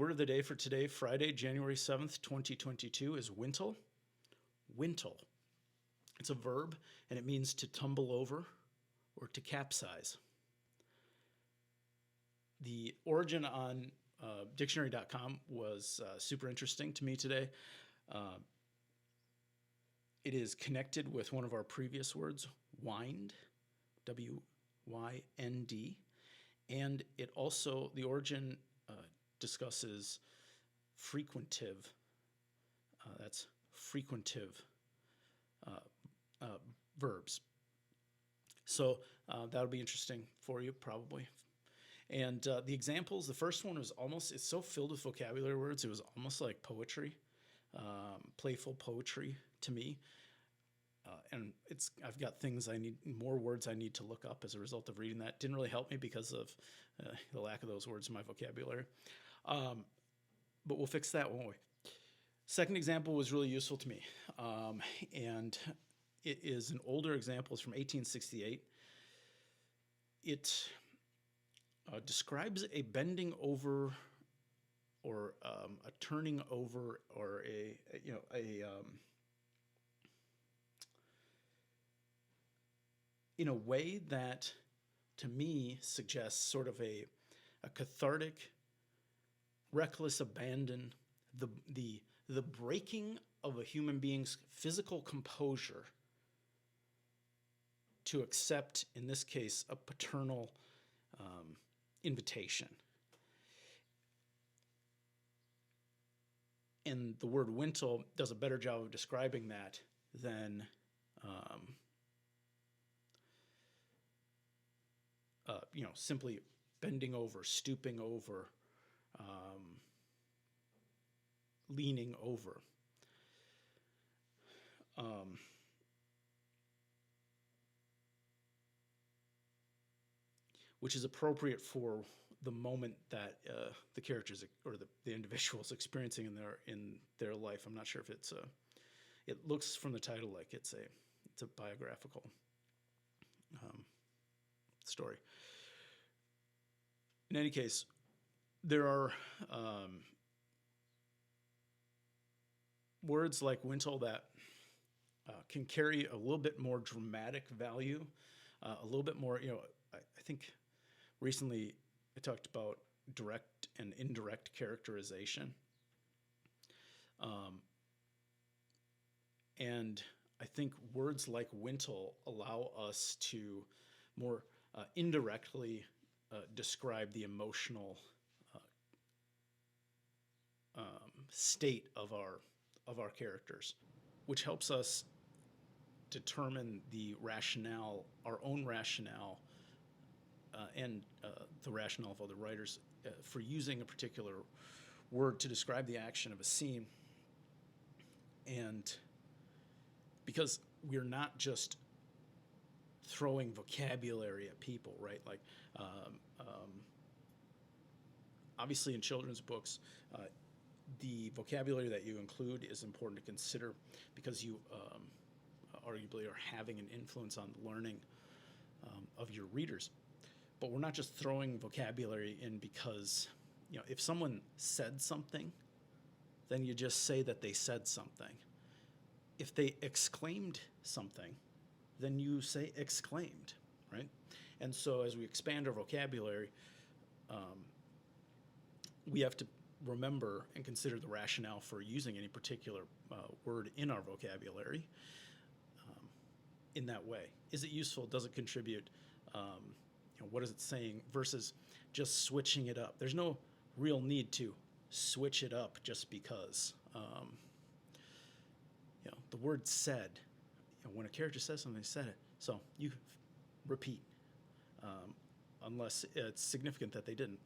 word of the day for today, Friday, January 7th, 2022, is wintle. Wintle. It's a verb, and it means to tumble over or to capsize. The origin on dictionary.com was super interesting to me today. It is connected with one of our previous words, wind, W-Y-N-D. And it also, the origin discusses frequentive. That's frequentive verbs. So that'll be interesting for you, probably. And the examples, the first one was it's so filled with vocabulary words, it was almost like poetry, playful poetry to me. And I've got more words I need to look up as a result of reading that. Didn't really help me because of the lack of those words in my vocabulary. But we'll fix that, won't we? Second example was really useful to me. And it is an older example. It's from 1868. It describes a bending over or a turning over or in a way that, to me, suggests sort of a cathartic, reckless abandon, the breaking of a human being's physical composure to accept, in this case, a paternal invitation. And the word wintle does a better job of describing that than simply bending over, stooping over, leaning over. Which is appropriate for the moment that the characters or the individual's experiencing in their life. I'm not sure if it looks from the title like it's a biographical story. In any case, there are words like wintle that can carry a little bit more dramatic value, a little bit more, I think recently I talked about direct and indirect characterization. And I think words like wintle allow us to more indirectly describe the emotional state of our characters, which helps us determine the rationale, our own rationale, and the rationale of other writers for using a particular word to describe the action of a scene. And because we're not just throwing vocabulary at people, right? Like, obviously in children's books, the vocabulary that you include is important to consider because you arguably are having an influence on the learning of your readers. But we're not just throwing vocabulary in because, if someone said something, then you just say that they said something. If they exclaimed something, then you say exclaimed, right? And so as we expand our vocabulary, we have to remember and consider the rationale for using any particular word in our vocabulary in that way. Is it useful? Does it contribute? What is it saying versus just switching it up? There's no real need to switch it up just because. The word said, when a character says something, they said it. So you repeat, unless it's significant that they didn't.